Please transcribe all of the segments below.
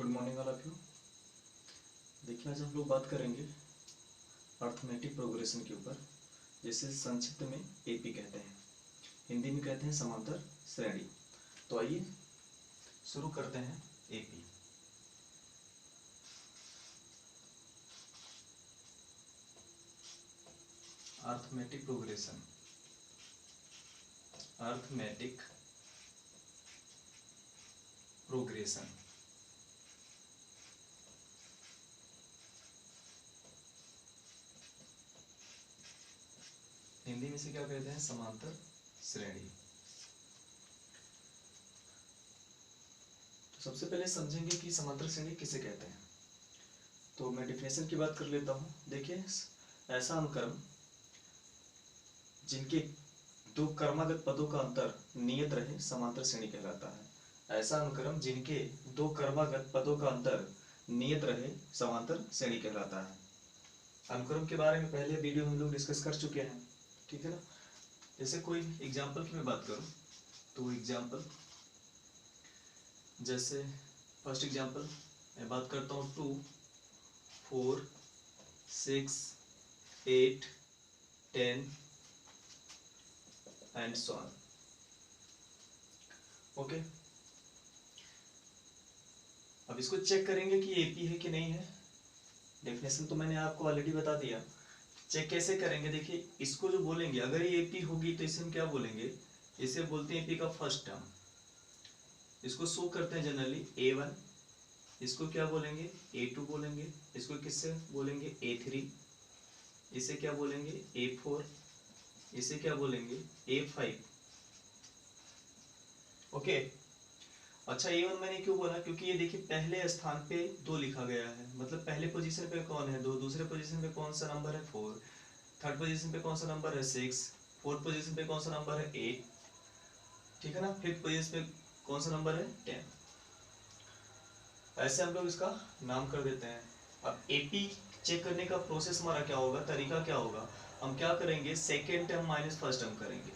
Good morning all of you. देखिए आज हम लोग बात करेंगे अर्थमेटिक प्रोग्रेशन के ऊपर, जिसे संक्षिप्त में एपी कहते हैं, हिंदी में कहते हैं समांतर श्रेणी। तो आइए शुरू करते हैं AP. Arithmetic progression, arithmetic progression Hindi में से क्या कहते हैं? समांतर श्रेणी। तो सबसे पहले समझेंगे कि समांतर श्रेणी किसे कहते हैं। तो मैं डिफिनेशन की बात कर लेता हूँ। देखिए, ऐसा अनुक्रम जिनके दो कर्मागत पदों का अंतर नियत रहे समांतर श्रेणी कहलाता है। ऐसा अनुक्रम जिनके दो कर्मागत पदों का अंतर नियत रहे समांतर श्रेणी कहलाता है। अनुक्रम के बारे में पहले वीडियो में हम लोग डिस्कस कर चुके हैं, ठीक है ना। जैसे कोई एग्जाम्पल की मैं बात करूं तो एग्जाम्पल, जैसे फर्स्ट एग्जाम्पल मैं बात करता हूं 2, 4, 6, 8, 10 एंड सो ऑन। ओके, अब इसको चेक करेंगे कि एपी है कि नहीं है। डेफिनेशन तो मैंने आपको ऑलरेडी बता दिया। चेक कैसे करेंगे? देखिए, इसको जो बोलेंगे, अगर ये एपी होगी तो इसे हम क्या बोलेंगे? इसे बोलते हैं एपी का फर्स्ट टर्म। इसको शो करते हैं जनरली A1। इसको क्या बोलेंगे? A2 बोलेंगे। इसको किससे बोलेंगे? A3। इसे क्या बोलेंगे? A4। इसे क्या बोलेंगे? A5। ओके, अच्छा A1 मैंने क्यों बोला? क्योंकि ये देखिए पहले स्थान पे 2 लिखा गया है, मतलब पहले पोजीशन पे कौन है? 2। दूसरे पोजीशन पे कौन सा नंबर है? 4। थर्ड पोजीशन पे कौन सा नंबर है? 6। फोर्थ पोजीशन पे कौन सा नंबर है? 8, ठीक है ना। फिफ्थ पोजीशन पे कौन सा नंबर है? 10। ऐसे हम लोग इसका नाम कर देते हैं। अब एपी चेक करने का प्रोसेस हमारा क्या होगा, तरीका क्या होगा? हम क्या करेंगे? Second term minus first term करेंगे,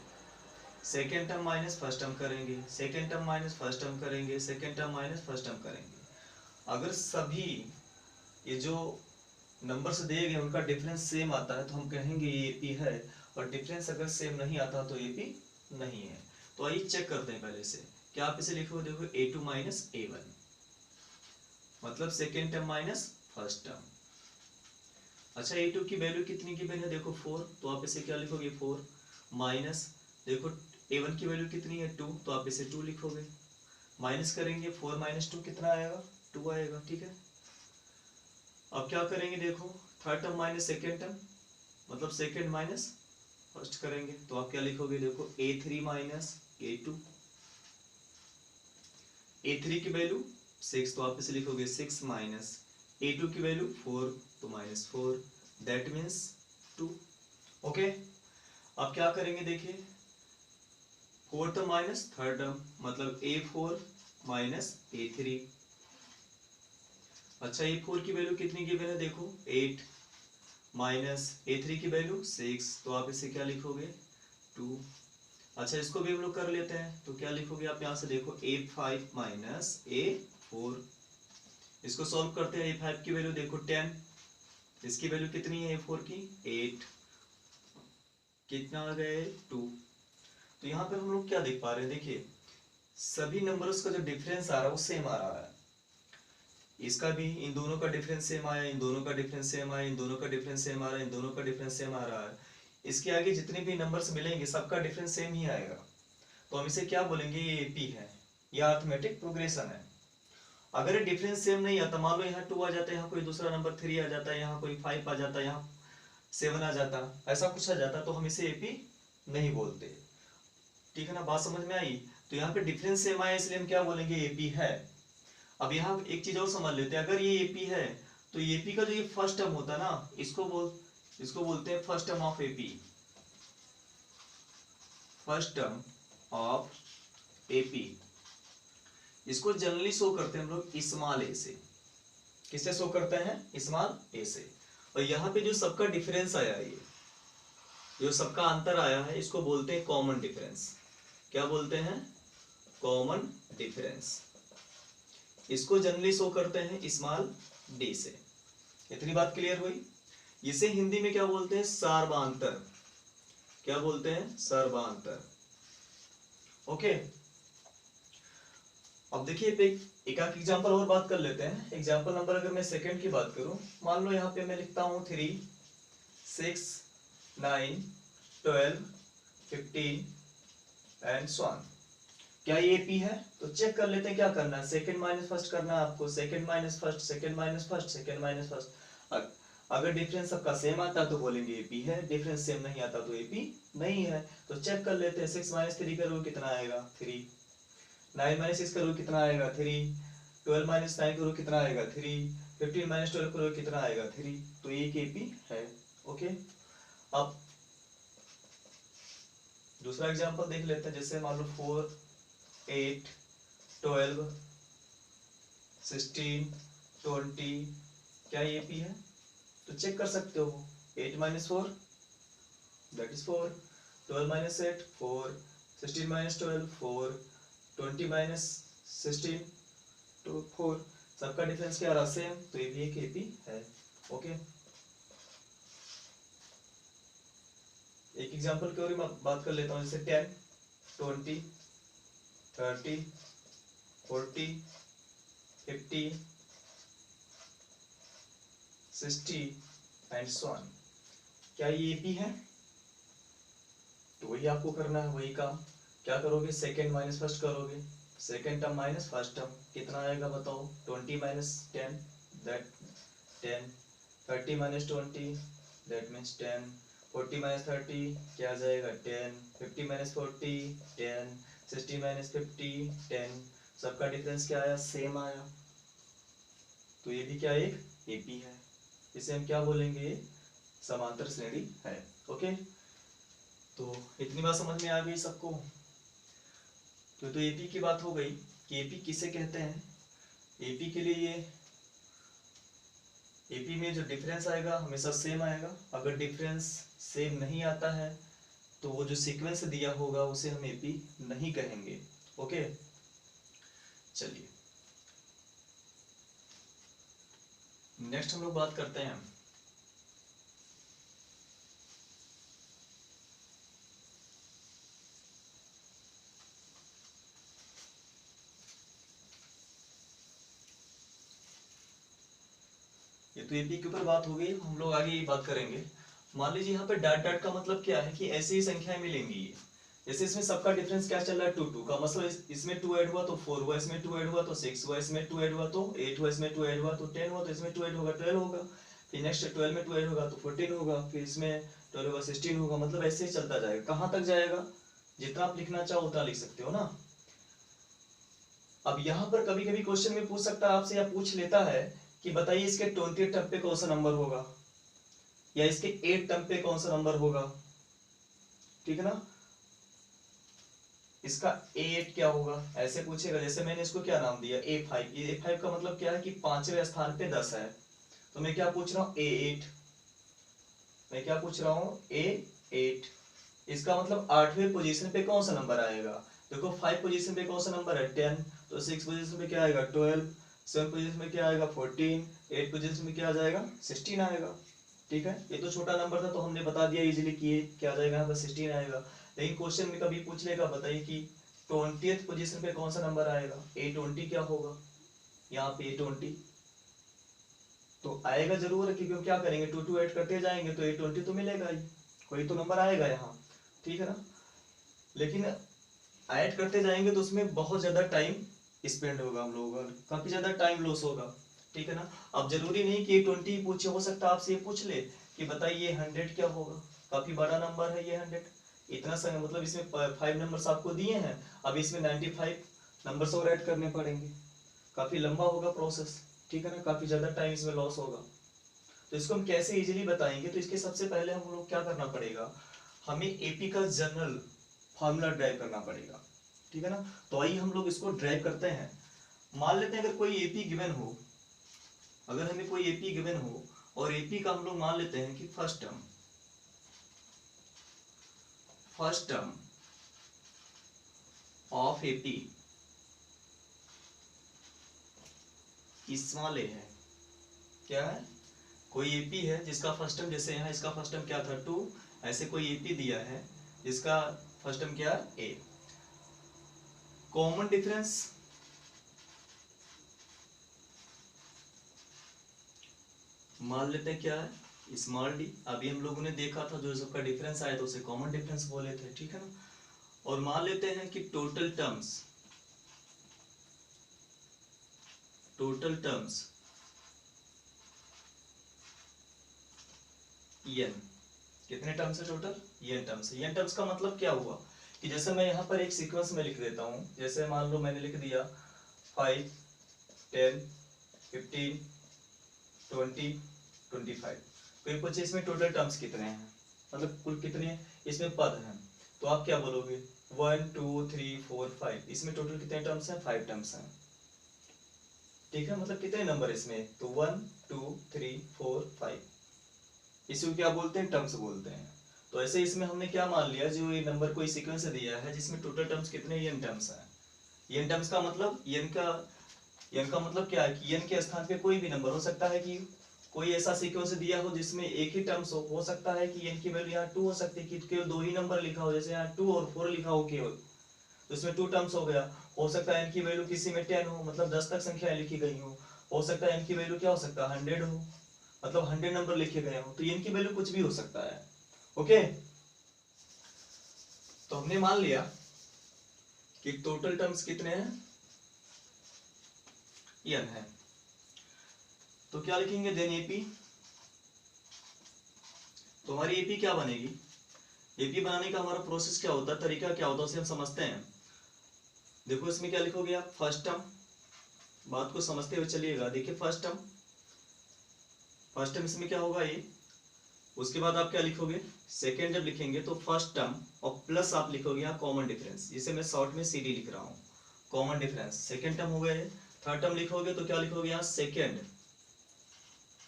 second term minus first term करेंगे, second term minus first term करेंगे, second term minus first term करेंगे। अगर सभी ये जो नंबर्स दिए गए उनका डिफरेंस सेम आता है तो हम कहेंगे ये एपी है, और डिफरेंस अगर सेम नहीं आता तो एपी नहीं है। तो आइए चेक करते हैं पहले से। क्या आप इसे लिखोगे? देखो A2 माइनस A1, मतलब second term minus first term. अच्छा, A2 की वैल्यू कितनी गिवन है? देखो 4, तो आप इसे क्या लिखोगे? 4 माइनस, देखो A1 की वैल्यू कितनी है? 2, तो आप इसे 2 लिखोगे। माइनस करेंगे, 4 माइनस 2 कितना आएगा? 2 आएगा, ठीक है। अब क्या करेंगे? देखो third term minus second term, मतलब सेकेंड माइनस फर्स्ट करेंगे, तो आप क्या लिखोगे? देखो A3 माइनस A2। A3 की वैल्यू 6, तो आप इसे लिखोगे 6 माइनस A2 की वैल्यू 4, तो माइनस 4, दैट मीन्स 2। ओके, अब क्या करेंगे? देखिए fourth term minus third term, मतलब A4 माइनस A3। अच्छा, A4 की वैल्यू कितनी गिवन है? देखो 8 माइनस A3 की वैल्यू 6, तो आप इसे क्या लिखोगे? 2। अच्छा, इसको भी हम लोग कर लेते हैं, तो क्या लिखोगे आप? यहां से देखो A5 माइनस A4। इसको सॉल्व करते हैं। A5 की वैल्यू देखो 10, इसकी वैल्यू कितनी है A4 की? 8, कितना आ गए? 2। तो यहाँ पर हम लोग क्या देख पा रहे हैं? देखिए सभी नंबर्स का जो डिफरेंस आ रहा है वो सेम आ रहा है। इसका भी, इन दोनों का डिफरेंस सेम आया, इन दोनों का डिफरेंस सेम आया, इन दोनों का डिफरेंस सेम आ रहा है, इन दोनों का डिफरेंस सेम आ रहा है। इसके आगे जितने भी नंबर्स मिलेंगे सबका डिफरेंस सेम ही आएगा, तो हम इसे क्या बोलेंगे? ये एपी है, यह अर्थमेटिक प्रोग्रेशन है। अगर ये डिफरेंस सेम नहीं आता, मान लो यहाँ 2 आ जाता है, यहाँ कोई दूसरा नंबर 3 आ जाता है, यहाँ कोई 5 आ जाता है, यहाँ 7 आ जाता, ऐसा कुछ आ जाता, तो हम इसे एपी नहीं बोलते, ठीक है ना। बात समझ में आई? तो यहाँ पे डिफरेंस सेम आया इसलिए हम क्या बोलेंगे? एपी है। अब यहाँ एक चीज और समझ लेते हैं, अगर ये एपी है तो एपी का जो ये फर्स्ट टर्म होता है ना, इसको बोलते हैं first term of AP, first term of AP. इसको जनरली शो करते हैं हम लोग स्मॉल ए से। किससे शो करते हैं? स्मॉल ए से। और यहाँ पे जो सबका डिफरेंस आया है, ये जो सबका अंतर आया है, इसको बोलते हैं कॉमन डिफरेंस। क्या बोलते हैं? Common difference. इसको जनरली शो करते हैं स्मॉल डी से। इतनी बात क्लियर हुई। इसे हिंदी में क्या बोलते हैं? सर्वांतर। क्या बोलते हैं? सर्वांतर। ओके, अब देखिए एक एग्जांपल और बात कर लेते हैं। एग्जांपल नंबर अगर मैं सेकंड की बात करूं, मान लो यहाँ पे मैं लिखता हूं 3, 6, 9, 12, 15 एंड सो ऑन। क्या ये एपी है? तो चेक कर लेते हैं। क्या करना है? सेकंड माइनस फर्स्ट करना है आपको। Second minus first, second minus first, second minus first. अगर डिफरेंस सबका सेम आता है तो बोलेंगे एपी है, डिफरेंस सेम नहीं आता तो एपी नहीं है। तो चेक कर लेते हैं। 6 माइनस 3 करोगे कितना आएगा? 3। 9 माइनस 6 करोगे कितना आएगा? 3। 12 माइनस 9 करोगे कितना आएगा? 3। 15 माइनस 12 करोगे कितना आएगा? 3। तो ये एपी है। ओके, अब दूसरा एग्जांपल देख लेते हैं। जैसे मान लो 4, 8, 12, 16, 20, क्या ये पी है? तो चेक कर सकते हो। 8 minus 4 that is 4, 12 minus 8 4, 16 minus 12 4, 20 minus 16 तो 4। सबका डिफरेंस क्या आ रहा? सेम, तो ये भी एक एपी है। ओके, एक एग्जांपल की और बात कर लेता हूँ। जैसे 10, 20, 30, 40, 50, 60 एंड सो ऑन। क्या ये एपी है? तो वही आपको करना है, वही काम। क्या करोगे? सेकंड माइनस फर्स्ट करोगे। Second term minus first term कितना आएगा बताओ? 20 minus 10 that 10, 30 minus 20 that means 10, 40 minus 30 क्या आ जाएगा? 10, 50 माइनस 40 10, 60 माइनस 50 10। सबका डिफरेंस क्या आया? सेम आया। तो ये भी क्या एक एपी है। इसे हम क्या बोलेंगे? समांतर श्रेणी है। ओके, तो इतनी बात समझ में आ गई सबको? तो एपी की बात हो गई कि एपी किसे कहते हैं। एपी के लिए ये एपी में जो डिफरेंस आएगा हमेशा सेम आएगा। अगर डिफरेंस सेम नहीं आता है तो वो जो सीक्वेंस दिया होगा उसे हम एपी नहीं कहेंगे। ओके, चलिए नेक्स्ट हम लोग बात करते हैं ये तो एपी के ऊपर बात हो गई। हम लोग आगे ये बात करेंगे। मान लीजिए यहाँ पे डॉट डॉट का मतलब क्या है कि ऐसी ही संख्याएं मिलेंगी ये। जैसे इसमें सबका डिफरेंस क्या चल रहा है? 2 2 का मतलब इसमें 2 ऐड हुआ तो 4 हुआ, इसमें 2 ऐड हुआ तो 6 हुआ, इसमें 2 ऐड हुआ तो 8 हुआ, इसमें 2 ऐड हुआ तो 10 हुआ, तो इसमें 2 ऐड होगा 12 होगा। फिर नेक्स्ट 12 में 2 ऐड होगा तो 14 होगा, फिर इसमें 12 होगा 16 होगा। मतलब ऐसे ही चलता जाएगा। कहाँ तक जाएगा? जितना आप लिखना चाहो उतना लिख सकते हो ना। अब यहाँ पर कभी कभी क्वेश्चन में पूछ सकता है आपसे या पूछ लेता है कि बताइए इसके 20 टर्म पे कौन सा नंबर होगा या इसके 8 टर्म पे कौन सा नंबर होगा। ठीक है ना, इसका A8 क्या होगा ऐसे पूछेगा। जैसे मैंने इसको क्या नाम दिया? A5। ये A5 का मतलब क्या है कि 5वें स्थान पे 10 है। तो मैं क्या पूछ रहा हूँ? A8। मैं क्या पूछ रहा हूँ? A8। इसका मतलब 8वें पोजीशन पे कौन सा नंबर आएगा? देखो 5 पोजीशन पे कौन सा नंबर है? 10। तो 6 पोजीशन पे क्या आएगा? 12। 7 पोजीशन में क्या आएगा? 14। 8 पोजीशन में क्या आ जाएगा? 16 आएगा। ठीक है, ये तो छोटा नंबर था तो हमने बता दिया इजीली कि ये क्या आ जाएगा? यहाँ पर 16 आएगा। लेकिन क्वेश्चन में कभी पूछ लेगा, बताइए कि 20th पोजीशन पे कौन सा नंबर आएगा? A20 क्या होगा यहाँ पे? A20 तो आएगा जरूर है, क्योंकि हम क्या करेंगे? 2 2 ऐड करते जाएंगे तो A20 तो मिलेगा ही, कोई तो नंबर आएगा यहाँ। ठीक है ना, लेकिन ऐड करते जाएंगे तो उसमें बहुत ज्यादा टाइम स्पेंड होगा, हम लोगों का काफी ज्यादा टाइम लॉस होगा। ठीक है ना, अब जरूरी नहीं कि A20 पूछे, हो सकता है आपसे ये पूछ ले कि बताइए 100 क्या होगा। काफी बड़ा नंबर है ये 100। इतना समय मतलब इसमें 5 नंबर्स आपको दिए हैं, अब इसमें 95 नंबर्स और ऐड करने पड़ेंगे। काफी लंबा होगा प्रोसेस। ठीक है ना, काफी ज्यादा टाइम इसमें लॉस होगा। तो इसको हम कैसे इजीली बताएंगे? तो इसके सबसे पहले हम लोग क्या करना पड़ेगा? हमें एपी का जनरल फार्मूला ड्राइव करना पड़ेगा। ठीक है ना, तो आइए हम लोग इसको ड्राइव करते हैं। मान लेते हैं अगर कोई एपी गिवन हो, अगर हमें कोई एपी गिवन हो और एपी का हम लोग मान लेते हैं कि first term of AP small A है। क्या है? कोई एपी है जिसका फर्स्ट टर्म, जैसे यहाँ इसका फर्स्ट टर्म क्या था 2, ऐसे कोई एपी दिया है जिसका फर्स्ट टर्म क्या है ए। कॉमन डिफरेंस मान लेते हैं क्या है स्मॉल डी। अभी हम लोगों ने देखा था जो सबका डिफरेंस आया तो उसे कॉमन डिफरेंस बोले थे, ठीक है ना। और मान लेते हैं कि टोटल टर्म्स n, कितने टर्म्स है total? n terms. n terms का मतलब क्या हुआ कि जैसे मैं यहाँ पर एक सीक्वेंस में लिख देता हूँ, जैसे मान लो मैंने लिख दिया 5 10 15 20 25, तो ये पूछे इसमें टोटल टर्म्स कितने हैं, मतलब कुल कितने इसमें पद हैं, तो आप क्या बोलोगे 1 2 3 4 5, इसमें टोटल कितने टर्म्स हैं? 5 टर्म्स हैं, ठीक है। मतलब कितने नंबर इसमें, तो 1 2 3 4 5, इसको क्या बोलते हैं? टर्म्स बोलते हैं। तो ऐसे इसमें हमने क्या मान लिया, जो ये नंबर कोई सीक्वेंस दिया है जिसमें टोटल टर्म्स कितने n टर्म्स हैं। n टर्म्स का मतलब n का मतलब क्या है कि n के स्थान पे कोई भी नंबर हो सकता है, कि कोई ऐसा सीक्वेंस दिया हो जिसमें एक ही टर्म्स हो सकता है कि n की वैल्यू यहाँ 2 हो सकती है, कि केवल 2 ही नंबर लिखा हो, जैसे यहाँ 2 और 4 लिखा हो केवल, तो इसमें 2 टर्म्स हो गया। हो सकता है n की वैल्यू किसी में 10 हो, मतलब 10 तक संख्याएं लिखी गई हो सकता है n की वैल्यू क्या हो सकता है 100 हो, मतलब 100 नंबर लिखे गए हो, तो n की वैल्यू कुछ भी हो सकता है। ओके, तो हमने मान लिया कि टोटल टर्म्स कितने हैं n है। तो क्या लिखेंगे देन एपी, तो हमारी एपी क्या बनेगी, एपी बनाने का हमारा प्रोसेस क्या होता है, तरीका क्या होता है, उसे हम समझते हैं। देखो इसमें क्या लिखोगे आप, फर्स्ट टर्म, बात को समझते हुए चलिएगा। देखिए फर्स्ट टर्म इसमें क्या होगा ए, उसके बाद आप क्या लिखोगे सेकेंड, जब लिखेंगे तो फर्स्ट टर्म और प्लस आप लिखोगे यहाँ कॉमन डिफरेंस, जिसे मैं शॉर्ट में सीडी लिख रहा हूँ, कॉमन डिफरेंस। सेकेंड टर्म हो गया है। थर्ड टर्म लिखोगे तो क्या लिखोगे यहाँ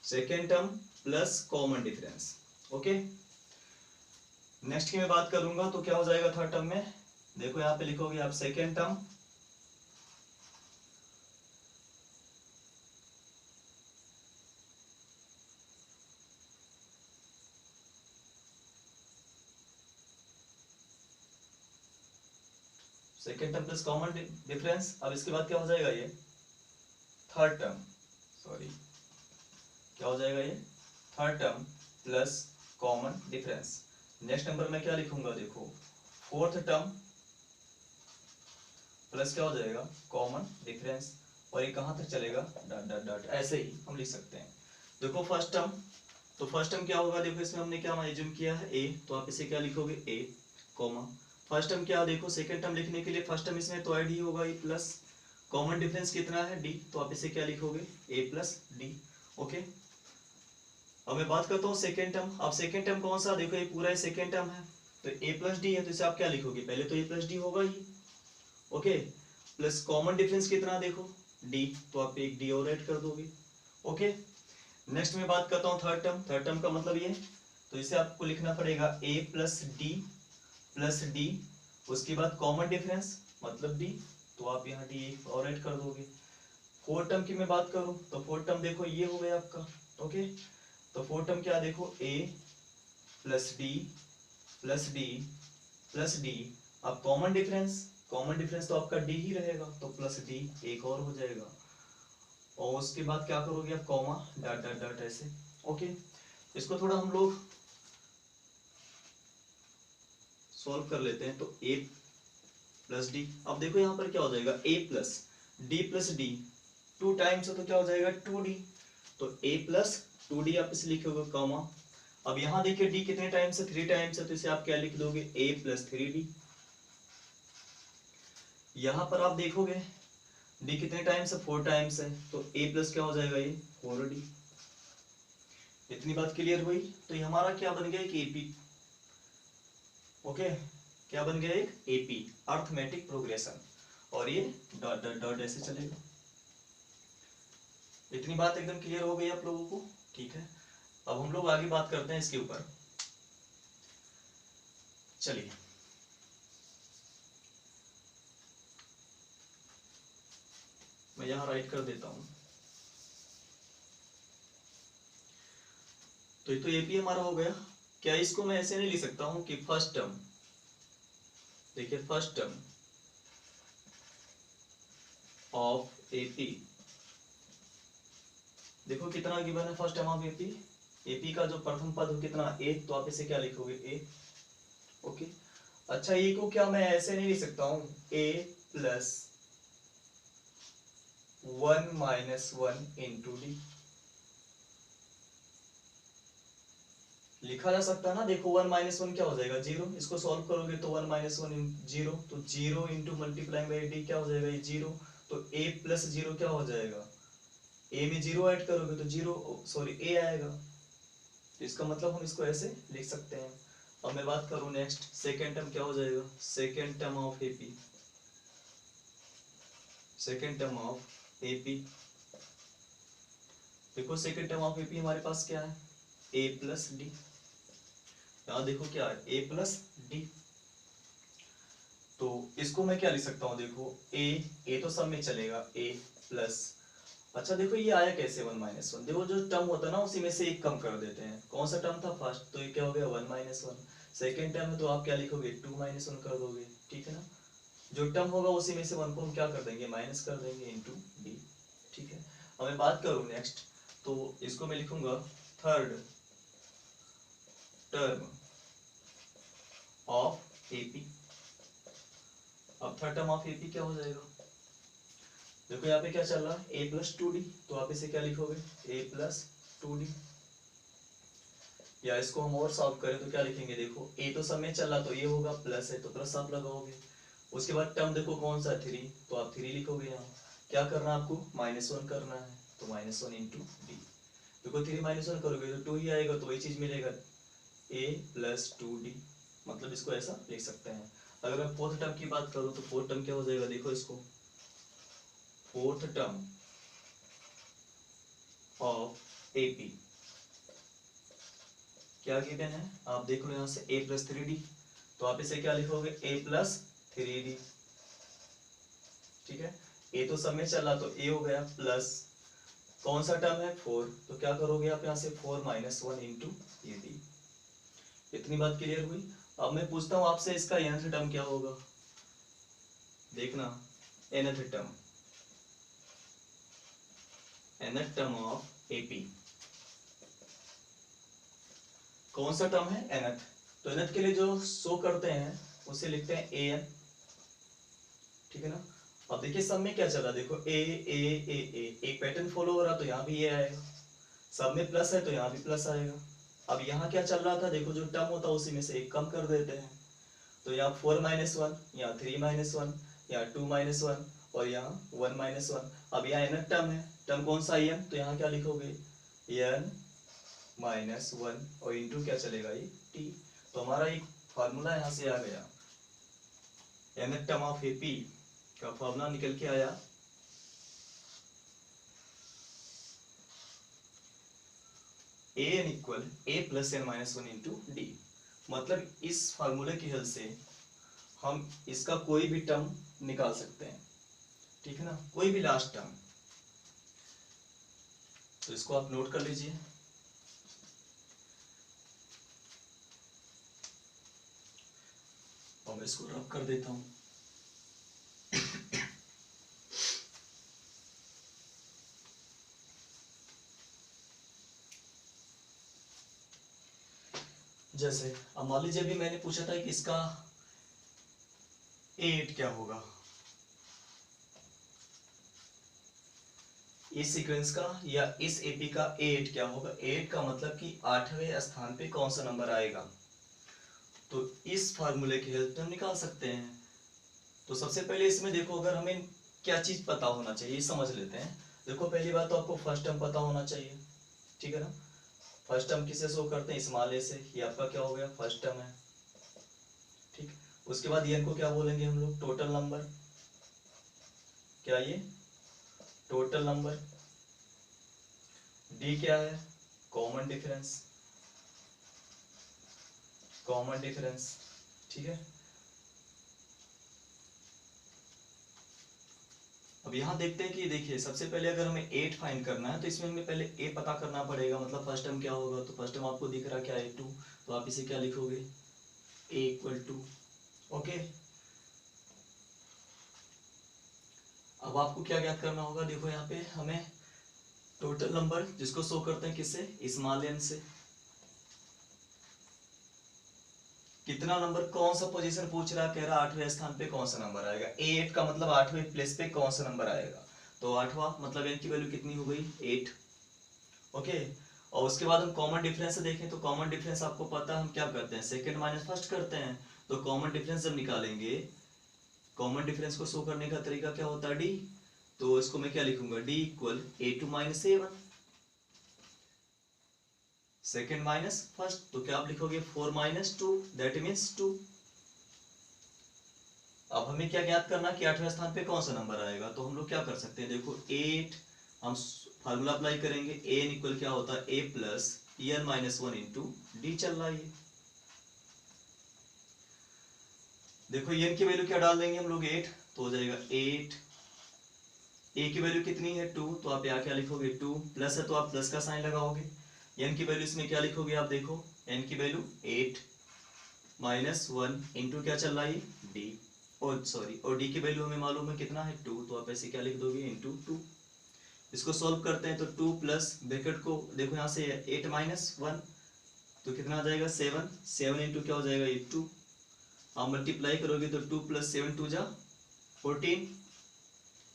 second term plus common difference. Okay, next की मैं बात करूंगा तो क्या हो जाएगा थर्ड टर्म में, देखो यहाँ पे लिखोगे आप second term plus common difference. अब इसके बाद क्या हो जाएगा ये थर्ड टर्म, सॉरी क्या हो जाएगा ये third term plus common difference. Next number में क्या लिखूंगा, देखो फोर्थ टर्म प्लस क्या हो जाएगा कॉमन डिफरेंस, और ये कहां तक चलेगा डॉट डॉट डॉट, ऐसे ही हम लिख सकते हैं। देखो फर्स्ट टर्म, तो फर्स्ट टर्म क्या होगा, देखो इसमें हमने क्या एज्यूम किया है ए, तो आप इसे क्या लिखोगे ए कॉमा फर्स्ट टर्म क्या, देखो सेकंड टर्म लिखने के लिए फर्स्ट टर्म इसमें तो ऐड ही होगा ए प्लस कॉमन डिफरेंस कितना है डी, तो आप इसे क्या लिखोगे ए प्लस डी। ओके, अब मैं बात करता हूँ सेकेंड टर्म। अब सेकेंड टर्म कौन सा, देखो ये पूरा सेकेंड टर्म है, तो ए प्लस डी है, तो इसे आप क्या लिखोगे, पहले तो ए प्लस डी होगा ही। ओके, प्लस कॉमन डिफरेंस कितना देखो डी, तो आप एक डी और ऐड कर दोगे। ओके, नेक्स्ट में बात करता हूँ थर्ड टर्म का मतलब ये, तो इसे आपको लिखना पड़ेगा a प्लस डी, उसके बाद कॉमन डिफरेंस मतलब डी, तो आप यहाँ डी एक और ऐड कर दोगे। फोर्थ टर्म की मैं बात करूँ तो फोर्थ टर्म देखो ये हो गया आपका। ओके, तो फोर्थ टर्म क्या देखो a प्लस डी, अब कॉमन डिफरेंस तो आपका डी ही रहेगा, तो प्लस डी एक और हो जाएगा, और उसके बाद क्या करोगे आप कॉमा डॉट डॉट डॉट ऐसे। ओके, इसको थोड़ा हम लोग सॉल्व कर लेते हैं। तो a प्लस डी, अब देखो यहाँ पर क्या हो जाएगा a प्लस डी 2 टाइम्स है तो क्या हो जाएगा 2d, तो a प्लस 2d आप इसे लिखोगे कॉमा। अब यहाँ देखिए d कितने टाइम्स है 3 टाइम्स है, तो इसे आप क्या लिख दोगे a प्लस 3d। यहाँ पर आप देखोगे d कितने टाइम्स है 4 टाइम्स है, तो a प्लस क्या हो जाएगा ये 4d। इतनी बात क्लियर हुई, तो ये हमारा क्या बन गया एक एपी। ओके, क्या बन गया एक एपी अर्थमेटिक प्रोग्रेशन, और ये डॉट डॉट डॉट ऐसे चलेगा। इतनी बात एकदम क्लियर हो गई आप लोगों को, ठीक है। अब हम लोग आगे बात करते हैं इसके ऊपर, चलिए मैं यहाँ राइट कर देता हूँ। तो ये तो एपी हमारा हो गया। क्या इसको मैं ऐसे नहीं लिख सकता हूँ कि फर्स्ट टर्म, देखिए फर्स्ट टर्म ऑफ एपी, देखो कितना गिवन है first term of AP, AP का जो प्रथम पद हो कितना ए, तो आप इसे क्या लिखोगे ए। ओके, अच्छा ए को क्या मैं ऐसे नहीं लिख सकता हूँ ए प्लस 1 माइनस 1 इंटू डी, लिखा जा सकता है ना। देखो 1 माइनस 1 क्या हो जाएगा 0, इसको सॉल्व करोगे तो 1 माइनस 1 0, तो 0 इंटू मल्टीप्लाइंग बाई डी क्या हो जाएगा ये 0, तो a प्लस 0 क्या हो जाएगा, a में 0 ऐड करोगे तो 0 सॉरी a आएगा, तो इसका मतलब हम इसको ऐसे लिख सकते हैं। अब मैं बात करूं नेक्स्ट, सेकेंड टर्म क्या हो जाएगा, second term of AP, second term of AP, देखो सेकेंड टर्म ऑफ एपी हमारे पास क्या है a प्लस डी, यहाँ देखो क्या है a प्लस डी, तो इसको मैं क्या लिख सकता हूँ, देखो a तो सब में चलेगा a प्लस, अच्छा देखो ये आया कैसे 1 माइनस 1, देखो जो टर्म होता है ना उसी में से एक कम कर देते हैं, कौन सा टर्म था फर्स्ट, तो ये क्या हो गया 1 माइनस 1, सेकेंड टर्म है तो आप क्या लिखोगे 2 माइनस 1 कर दोगे, ठीक है ना, जो टर्म होगा उसी में से 1 को हम क्या कर देंगे माइनस कर देंगे इनटू डी, ठीक है। अब मैं बात करूँ नेक्स्ट, तो इसको मैं लिखूंगा थर्ड टर्म ऑफ एपी, अब थर्ड टर्म ऑफ एपी क्या हो जाएगा, देखो यहाँ पे क्या चल रहा है a प्लस 2d, तो आप इसे क्या लिखोगे a प्लस 2d, या इसको हम और सॉल्व करें तो क्या लिखेंगे, देखो a तो सब में चल रहा तो ये होगा, प्लस है तो प्लस आप लगाओगे, उसके बाद टर्म देखो कौन सा 3, तो आप 3 लिखोगे, यहाँ क्या करना है आपको माइनस 1 करना है, तो माइनस 1 इंटू डी, देखो 3 माइनस 1 करोगे तो 2 ही आएगा, तो वही चीज मिलेगा a प्लस 2d, मतलब इसको ऐसा लिख सकते हैं। अगर मैं फोर्थ टर्म की बात करूँ तो फोर्थ टर्म क्या हो जाएगा, देखो इसको फोर्थ टर्म ऑफ एपी क्या गिवन है, आप देख लो यहाँ से a प्लस 3d, तो आप इसे क्या लिखोगे a प्लस 3d, ठीक है, a तो सब में चला तो a हो गया, प्लस कौन सा टर्म है 4, तो क्या करोगे आप यहाँ से 4 माइनस 1 इंटू ए डी, इतनी बात क्लियर हुई। अब मैं पूछता हूँ आपसे इसका nth टर्म क्या होगा, देखना nth term, nth term of AP कौन सा टर्म है nth, तो nth के लिए जो शो करते हैं उसे लिखते हैं an, ठीक है ना। अब देखिए सब में क्या चला, देखो ए एक पैटर्न फॉलो हो रहा तो यहाँ भी ये आएगा, सब में प्लस है तो यहाँ भी प्लस आएगा। अब यहाँ क्या चल रहा था, देखो जो टर्म होता है उसी में से एक कम कर देते हैं, तो यहाँ 4 माइनस 1, यहाँ 3 माइनस 1, यहाँ 2 माइनस 1 और यहाँ 1 माइनस 1। अब यहाँ nth टर्म है, टर्म कौन सा n, तो यहाँ क्या लिखोगे n माइनस 1 और इंटू क्या चलेगा ये t, तो हमारा एक फार्मूला यहाँ से आ गया, nth टर्म ऑफ एपी का फॉर्मूला निकल के आया an equal a plus n minus 1 into D, मतलब इस फार्मूले की हेल्प से हम इसका कोई भी टर्म निकाल सकते हैं, ठीक है ना, कोई भी लास्ट टर्म, तो इसको आप नोट कर लीजिए। और मैं इसको रब कर देता हूं, जैसे अब मान लीजिए अभी मैंने पूछा था कि इसका A8 क्या होगा, इस सीक्वेंस का या इस एपी का A8 क्या होगा, A8 का मतलब कि 8वें स्थान पे कौन सा नंबर आएगा, तो इस फार्मूले की हेल्प से हम निकाल सकते हैं। तो सबसे पहले इसमें देखो अगर हमें क्या चीज पता होना चाहिए समझ लेते हैं। देखो पहली बात तो आपको फर्स्ट टर्म पता होना चाहिए, ठीक है ना, फर्स्ट टर्म किसे शो करते हैं स्मॉल ए से, ये आपका क्या हो गया फर्स्ट टर्म है, ठीक। उसके बाद ये को क्या बोलेंगे हम लोग टोटल नंबर, क्या ये टोटल नंबर, डी क्या है कॉमन डिफरेंस, कॉमन डिफरेंस, ठीक है। अब यहाँ देखते हैं कि देखिए सबसे पहले अगर हमें 8 फाइंड करना है तो इसमें हमें पहले a पता करना पड़ेगा, मतलब फर्स्ट टर्म क्या होगा, तो फर्स्ट टर्म आपको दिख रहा क्या है 2, तो आप इसे क्या लिखोगे a इक्वल टू, ओके। अब आपको क्या ज्ञात करना होगा, देखो यहाँ पे हमें टोटल नंबर जिसको शो करते हैं किससे, स्मॉल n से, कितना नंबर, कौन सा पोजीशन पूछ रहा है, कह रहा है 8वें स्थान पे कौन सा नंबर आएगा, A8 का मतलब 8वें प्लेस पे कौन सा नंबर आएगा, तो 8वां मतलब n की वैल्यू कितनी हो गई 8, ओके। और उसके बाद हम कॉमन डिफरेंस से देखें तो कॉमन डिफरेंस आपको पता है हम क्या करते हैं, सेकंड माइनस फर्स्ट करते हैं, तो कॉमन डिफरेंस जब निकालेंगे, कॉमन डिफरेंस को शो करने का तरीका क्या होता है d, तो इसको मैं क्या लिखूंगा d equal a2 minus a1, second minus first, तो क्या आप लिखोगे 4 माइनस 2 दैट मीन्स 2। अब हमें क्या ज्ञात करना कि 8वें स्थान पे कौन सा नंबर आएगा, तो हम लोग क्या कर सकते हैं, देखो 8 हम फार्मूला अप्लाई करेंगे, a n इक्वल क्या होता है a plus n minus 1 into D चल रहा है, देखो n की वैल्यू क्या डाल देंगे हम लोग 8, तो हो जाएगा 8, a की वैल्यू कितनी है 2, तो आप यहाँ क्या लिखोगे 2, प्लस है तो आप प्लस का साइन लगाओगे, n की वैल्यू इसमें क्या लिखोगे आप देखो, n की वैल्यू 8 माइनस 1 इंटू क्या चल रहा है d, और सॉरी और d की वैल्यू हमें मालूम है कितना है 2, तो आप ऐसे क्या लिख दोगे इंटू 2। इसको सॉल्व करते हैं तो 2 प्लस ब्रैकेट को देखो यहाँ से 8 माइनस 1 तो कितना आ जाएगा 7, 7 इंटू क्या हो जाएगा ये 2, आप मल्टीप्लाई करोगे तो 2 प्लस 7 टू जा 14,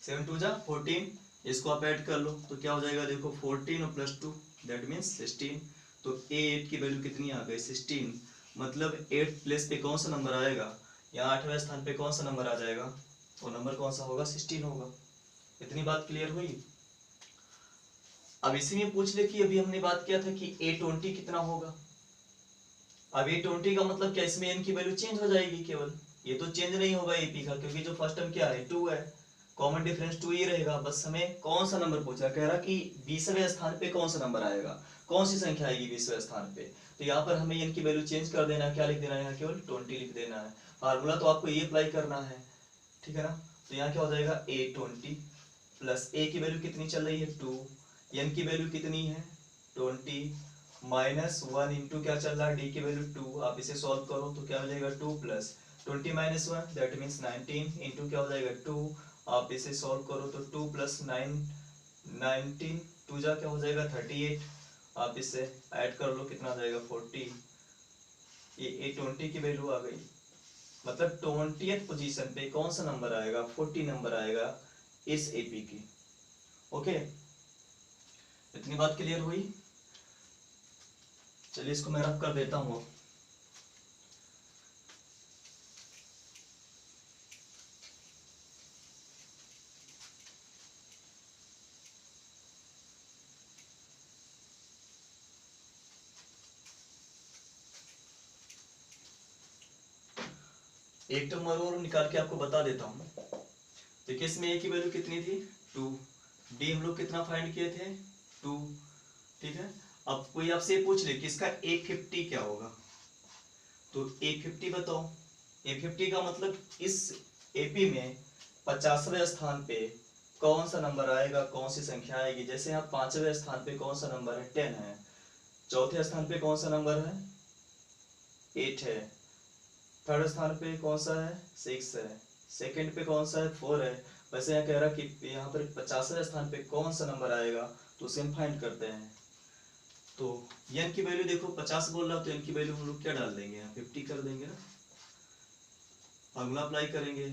7 टू जा 14, इसको आप ऐड कर लो तो क्या हो जाएगा देखो 14 और प्लस 2 दैट मीन्स 16, तो a8 की वैल्यू कितनी आ गई 16, मतलब 8 प्लेस पे कौन सा नंबर आएगा, यहाँ 8वें स्थान पे कौन सा नंबर आ जाएगा, वो नंबर कौन सा होगा 16 होगा। इतनी बात क्लियर हुई। अब इसी में पूछ ले कि अभी हमने बात किया था कि a20 कितना होगा, अब a20 का मतलब क्या, इसमें n की वैल्यू चेंज हो जाएगी केवल, ये तो चेंज नहीं होगा ap का, क्योंकि जो फर्स्ट टर्म क्या है 2 है, कॉमन डिफरेंस 2 ही रहेगा, बस हमें कौन सा नंबर पूछा, कह रहा कि 20वें स्थान पे कौन सा नंबर आएगा, कौन सी संख्या आएगी 20वें स्थान पे, तो यहाँ पर हमें n की वैल्यू चेंज कर देना है, क्या लिख देना है यहाँ केवल 20 लिख देना है, फार्मूला तो आपको ये अप्लाई करना है, ठीक है ना। तो यहाँ क्या हो जाएगा a20 प्लस a की वैल्यू कितनी चल रही है 2, n की वैल्यू कितनी है 20 माइनस 1 इंटू क्या चल रहा है d की वैल्यू 2, आप इसे सॉल्व करो तो क्या हो जाएगा 2 plus 20 minus 1 that means 19 into क्या हो जाएगा 2, आप इसे सॉल्व करो तो 2 प्लस 9 19 2 जा क्या हो जाएगा 38, आप इसे ऐड कर लो कितना आ जाएगा 40, ये a20 की वैल्यू आ गई, मतलब 20th पोजीशन पे कौन सा नंबर आएगा 40 नंबर आएगा इस एपी की, ओके। इतनी बात क्लियर हुई। चलिए इसको मैं रफ कर देता हूँ। एक टर्म और निकाल के आपको बता देता हूँ। देखिए इसमें a की वैल्यू कितनी थी 2, d हम लोग कितना फाइंड किए थे 2, ठीक है। अब कोई आपसे पूछ ले कि इसका a50 क्या होगा, तो a50 बताओ, a50 का मतलब इस एपी में 50वें स्थान पे कौन सा नंबर आएगा, कौन सी संख्या आएगी, जैसे यहाँ 5वें स्थान पे कौन सा नंबर है 10 है, चौथे स्थान पे कौन सा नंबर है 8 है, थर्ड स्थान पे कौन सा है 6 है, सेकंड पे कौन सा है 4 है, वैसे यहाँ कह रहा कि यहाँ पर 50वें स्थान पे कौन सा नंबर आएगा, तो उसे हम फाइंड करते हैं। तो n की वैल्यू देखो 50 बोल रहा, तो n की वैल्यू हम लोग क्या डाल देंगे यहाँ 50 कर देंगे ना, फार्मूला अप्लाई करेंगे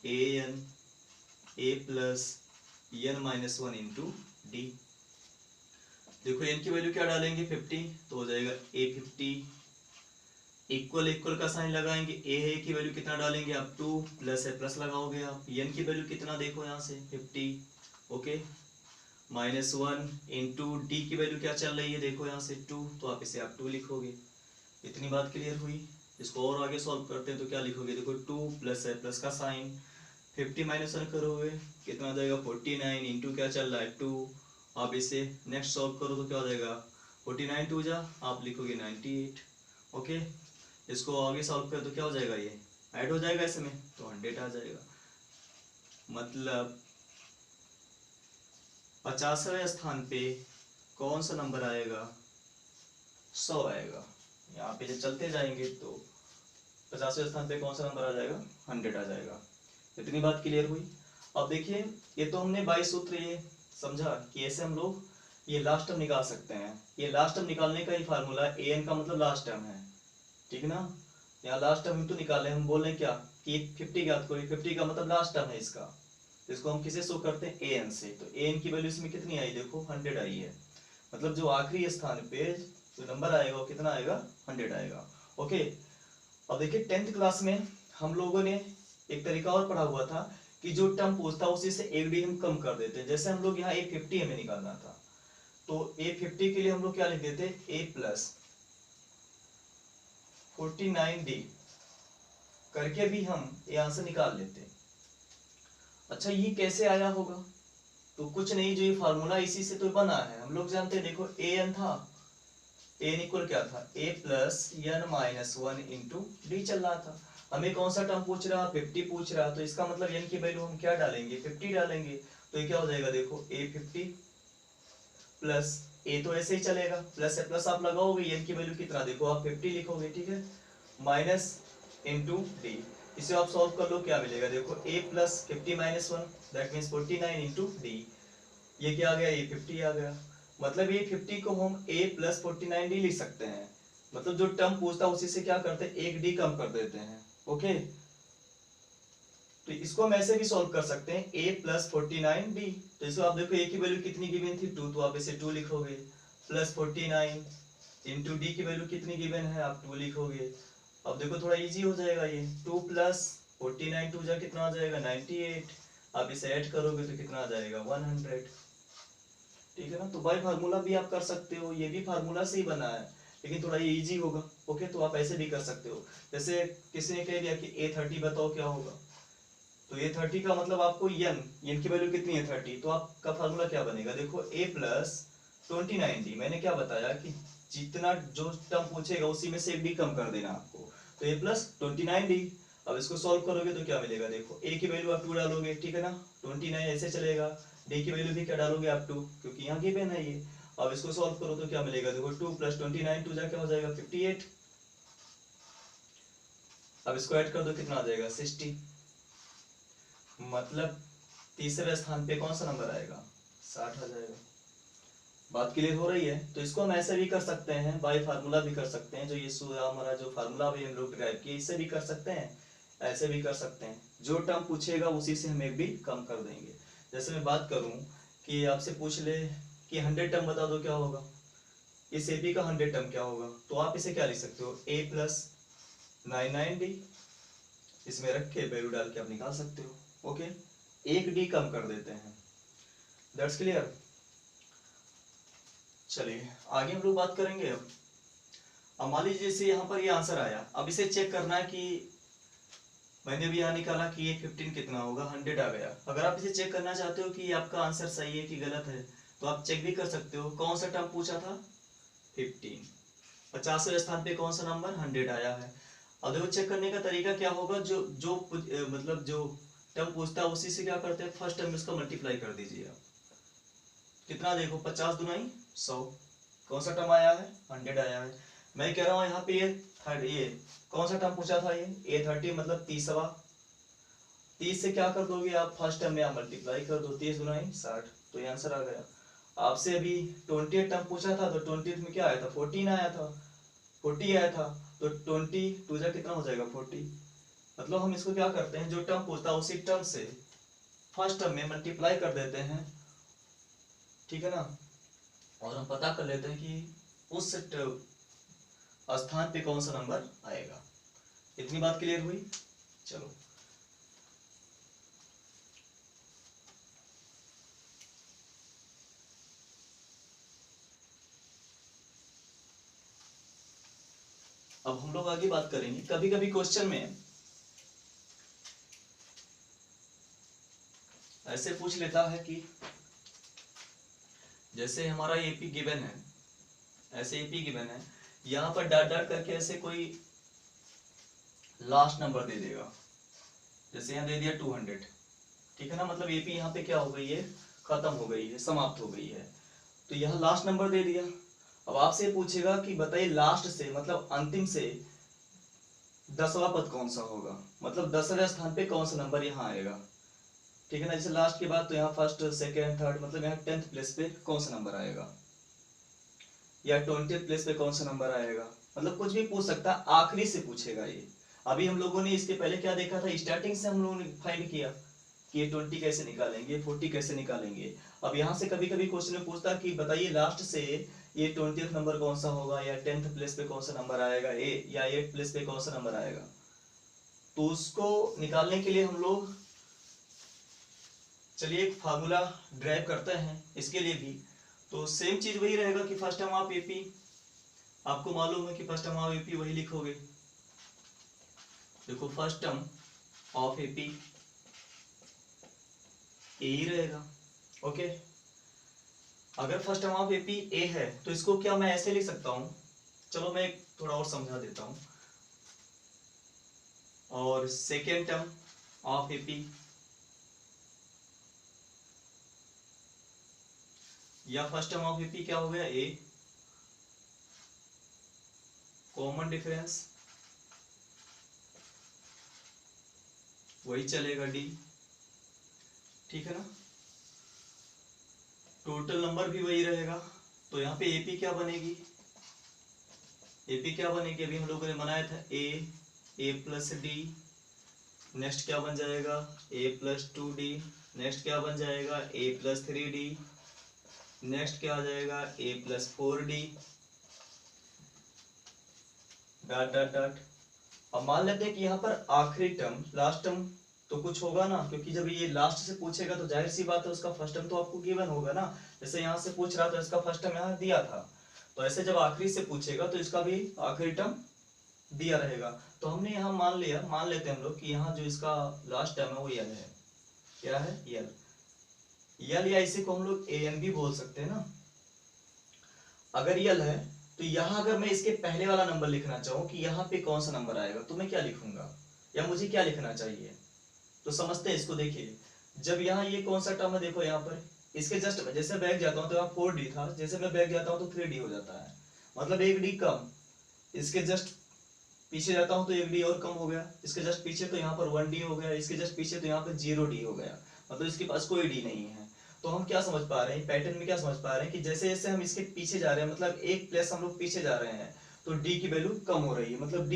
an a plus n minus 1 into D, देखो n की वैल्यू क्या डालेंगे 50, तो हो जाएगा a50 इक्वल इक्वल का साइन लगाएंगे, a है की वैल्यू कितना डालेंगे आप 2, प्लस है प्लस लगाओगे आप, n की वैल्यू कितना देखो यहाँ से 50, ओके, माइनस 1 इंटू डी की वैल्यू क्या चल रही है देखो यहाँ से 2, तो आप इसे आप 2 लिखोगे। इतनी बात क्लियर हुई। इसको और आगे सॉल्व करते हैं तो क्या लिखोगे देखो 2 प्लस है प्लस का साइन, 50 माइनस 1 करोगे कितना आ जाएगा 49 इंटू क्या चल रहा है 2, आप इसे नेक्स्ट सॉल्व करो तो क्या हो जाएगा 49 2 जा आप लिखोगे 98, ओके। इसको आगे सॉल्व करें तो क्या हो जाएगा, ये ऐड हो जाएगा इसमें तो 100 आ जाएगा, मतलब 50वें स्थान पे कौन सा नंबर आएगा? 100 आएगा। यहाँ पे जब चलते जाएंगे तो 50वें स्थान पे कौन सा नंबर आ जाएगा? 100 आ जाएगा। इतनी बात क्लियर हुई। अब देखिए, ये तो हमने 22 सूत्र ये समझा कि ऐसे हम लोग ये लास्ट टर्म निकाल सकते हैं। ये लास्ट टर्म निकालने का ही फार्मूला, ए एन का मतलब लास्ट टर्म है, ठीक ना। यहाँ लास्ट टर्म हम तो निकाले, हम बोल रहे क्या कि 50 ज्ञात करो, 50 का मतलब लास्ट टर्म है इसका। इसको हम किसे शो करते हैं? ए एन से। तो ए एन की वैल्यू इसमें कितनी आई? देखो 100 आई है। मतलब जो आखिरी स्थान पे जो नंबर आएगा वो कितना आएगा? 100 आएगा। ओके। अब देखिए 10th क्लास में हम लोगों ने एक तरीका और पढ़ा हुआ था कि जो टर्म पूछता उसी से एक डी हम कम कर देते हैं। जैसे हम लोग यहाँ A50 हमें निकालना था, तो A50 के लिए हम लोग क्या लिख देते? A प्लस 49D करके भी हम ये आंसर निकाल लेते। अच्छा, ये कैसे आया होगा? तो कुछ नहीं, जो ये फार्मूला इसी से तो बना है। हम लोग जानते हैं, देखो ए एन था, ए एन इक्वल क्या था? A plus N minus 1 into D चल रहा था। हमें कौन सा टर्म पूछ रहा? 50 पूछ रहा। तो इसका मतलब एन की वैल्यू हम क्या डालेंगे? 50 डालेंगे। तो ये क्या हो जाएगा? देखो A50 प्लस ए तो ऐसे ही चलेगा, प्लस से प्लस आप लगाओगे, एन की वैल्यू कितना? देखो आप 50 लिखोगे, ठीक है, माइनस इंटू डी। इसे आप सॉल्व कर लो, क्या मिलेगा? देखो a plus 50 minus 1 that means 49 into D. ये क्या आ गया? A50 आ गया। मतलब A50 को हम a प्लस 49D लिख सकते हैं। मतलब जो टर्म पूछता है उसी से क्या करते हैं? एक डी कम कर देते हैं। ओके, तो इसको हम ऐसे भी सॉल्व कर सकते हैं, a प्लस 49D। तो इसको आप देखो, a की वैल्यू कितनी गिवन थी? 2, तो आप इसे 2 लिखोगे, प्लस 49 इंटू डी की वैल्यू कितनी गिवन है? आप 2 लिखोगे। अब देखो थोड़ा इजी हो जाएगा ये, 2 प्लस 49 2 जा कितना आ जाएगा? 98। आप इसे ऐड करोगे तो कितना आ जाएगा? 100। ठीक है ना। तो बाय फार्मूला भी आप कर सकते हो, ये भी फार्मूला से ही बना है, लेकिन थोड़ा ये इजी होगा। ओके, तो आप ऐसे भी कर सकते हो। जैसे किसी ने कह दिया कि A30 बताओ क्या होगा, तो A30 का मतलब आपको एन की वैल्यू कितनी है? 30। तो आपका फार्मूला क्या बनेगा? देखो a प्लस 29D। मैंने क्या बताया कि जितना जो टर्म पूछेगा उसी में से एक डी कम कर देना आपको। तो a प्लस 29D। अब इसको सॉल्व करोगे तो क्या मिलेगा? देखो a की वैल्यू आप 2 डालोगे, ठीक है ना, 29 ऐसे चलेगा। d की वैल्यू भी क्या डालोगे आप? 2, क्योंकि यहाँ गिवन है ये। अब इसको सॉल्व करो तो क्या मिलेगा? देखो 2 प्लस 29 2 जा क्या हो जाएगा? 58। अब इसको ऐड कर दो, कितना आ जाएगा? 60। मतलब तीसरे स्थान पे कौन सा नंबर आएगा? 60 आ जाएगा। बात क्लियर हो रही है? तो इसको हम ऐसे भी कर सकते हैं, बाय फार्मूला भी कर सकते हैं। जो ये हमारा जो फार्मूला भी हम लोग डिराइव किए, इससे भी कर सकते हैं, ऐसे भी कर सकते हैं। जो टर्म पूछेगा उसी से हम एक भी कम कर देंगे। जैसे मैं बात करूं कि आपसे पूछ ले कि 100 टर्म बता दो क्या होगा, इस एपी का 100 टर्म क्या होगा, तो आप इसे क्या लिख सकते हो? a plus 99D। इसमें रख के वैल्यू डाल के आप निकाल सकते हो। ओके, एक डी कम कर देते हैं। That's clear. चलिए आगे हम लोग बात करेंगे। अब मान लीजिए जैसे यहाँ पर ये आंसर आया, अब इसे चेक करना है कि मैंने भी यहाँ निकाला कि ये 15 कितना होगा? 100 आ गया। अगर आप इसे चेक करना चाहते हो कि आपका आंसर सही है कि गलत है, तो आप चेक भी कर सकते हो। कौन सा टर्म पूछा था? 15। 50वें स्थान पे कौन सा नंबर? 100 आया है। अब देखो चेक करने का तरीका क्या होगा, जो जो मतलब जो टर्म पूछता है उसी से क्या करते हैं? फर्स्ट टर्म इसका मल्टीप्लाई कर दीजिए आप। कितना? देखो 50 दुनाई 100। कौन सा टर्म आया है? 100 आया है। मैं कह रहा हूँ यहाँ पे ये कौन सा टर्म पूछा था? ये A30 मतलब 30वां। 30 से क्या कर दोगे आप? फर्स्ट टर्म में आप मल्टीप्लाई कर दो, 30 दुनाई 60, तो ये आंसर आ गया। आपसे अभी 20 टर्म पूछा था, तो 20 में क्या आया था? 14 आया था, 40 आया था। तो 20 टू जा कितना हो जाएगा? 40। मतलब हम इसको क्या करते हैं, जो टर्म पूछता है उसी टर्म से फर्स्ट टर्म में मल्टीप्लाई कर देते हैं, ठीक है ना, और हम पता कर लेते हैं कि उस स्थान पे कौन सा नंबर आएगा। इतनी बात क्लियर हुई? चलो अब हम लोग आगे बात करेंगे। कभी कभी क्वेश्चन में ऐसे पूछ लेता है कि जैसे हमारा एपी गिवन है, ऐसे एपी गिवन है, यहाँ पर डॉट डॉट करके ऐसे कोई लास्ट नंबर दे देगा। जैसे यहाँ दे दिया 200, ठीक है ना, मतलब एपी यहाँ पे क्या हो गई है, खत्म हो गई है, समाप्त हो गई है। तो यहाँ लास्ट नंबर दे दिया। अब आपसे पूछेगा कि बताइए लास्ट से मतलब अंतिम से 10वां पद कौन सा होगा, मतलब 10वें स्थान पे कौन सा नंबर यहाँ आएगा। ठीक है ना, जैसे लास्ट के बाद तो यहाँ फर्स्ट सेकेंड थर्ड, मतलब यहाँ 10th प्लेस पे कौन सा नंबर आएगा, या 20th प्लेस पे कौन सा नंबर आएगा, मतलब कुछ भी पूछ सकता है, आखिरी से पूछेगा ये। अभी हम लोगों ने इसके पहले क्या देखा था, स्टार्टिंग से हम लोगों ने फाइंड किया कि ये 20 कैसे निकालेंगे, 40 कैसे निकालेंगे। अब यहाँ से कभी कभी क्वेश्चन में पूछता कि बताइए लास्ट से ये 20th नंबर कौन सा होगा, या 10th प्लेस पे कौन सा नंबर आएगा, या 8th प्लेस पे कौन सा नंबर आएगा। तो उसको निकालने के लिए हम लोग चलिए एक फार्मूला ड्राइव करते हैं इसके लिए भी। तो सेम चीज वही रहेगा कि फर्स्ट टर्म ऑफ एपी, आपको मालूम है कि फर्स्ट टर्म ऑफ एपी वही लिखोगे। देखो फर्स्ट टर्म ऑफ एपी ए ही रहेगा। ओके, अगर फर्स्ट टर्म ऑफ एपी ए है तो इसको क्या मैं ऐसे लिख सकता हूं, चलो मैं थोड़ा और समझा देता हूं। और सेकेंड टर्म ऑफ एपी, या फर्स्ट टर्म ऑफ एपी क्या हो गया, ए, कॉमन डिफरेंस वही चलेगा, डी। ठीक है ना, टोटल नंबर भी वही रहेगा। तो यहाँ पे एपी क्या बनेगी, एपी क्या बनेगी, अभी हम लोगों ने बनाया था ए प्लस डी, नेक्स्ट क्या बन जाएगा ए प्लस 2d, नेक्स्ट क्या बन जाएगा ए प्लस 3d, नेक्स्ट क्या आ जाएगा A plus 4d, dot dot dot. अब मान लेते हैं कि यहाँ पर आखिरी टर्म, लास्ट टर्म तो कुछ होगा ना, क्योंकि जब ये लास्ट से पूछेगा तो जाहिर सी बात है उसका फर्स्ट टर्म तो आपको गिवन होगा ना। जैसे यहाँ से पूछ रहा तो इसका फर्स्ट टर्म यहाँ दिया था, तो ऐसे जब आखिरी से पूछेगा तो इसका भी आखिरी टर्म दिया रहेगा। तो हमने यहाँ मान लेते हैं हम लोग कि यहाँ जो इसका लास्ट टर्म है वो यल है। क्या है, यल। यल या इसी को हम लोग एन भी बोल सकते हैं ना। अगर यल है तो यहाँ अगर मैं इसके पहले वाला नंबर लिखना चाहूँ कि यहाँ पे कौन सा नंबर आएगा, तो मैं क्या लिखूंगा, या मुझे क्या लिखना चाहिए। तो समझते हैं इसको। देखिए जब यहाँ ये कौन सा टर्म है, देखो यहाँ पर इसके जस्ट जैसे बैक जाता हूँ तो यहाँ 4d था, जैसे मैं बैक जाता हूँ तो 3d हो जाता है, मतलब 1d कम। इसके जस्ट पीछे जाता हूँ तो 1d और कम हो गया, इसके जस्ट पीछे तो यहाँ पर 1d हो गया, इसके जस्ट पीछे तो यहाँ पर 0d हो गया, मतलब इसके पास कोई d नहीं है। तो हम क्या समझ पा रहे हैं, पैटर्न में क्या समझ पा रहे हैं कि जैसे जैसे हम इसके पीछे जा रहे हैं, मतलब एक प्लेस हम लोग पीछे जा रहे हैं, तो d की वैल्यू कम हो रही है, मतलब d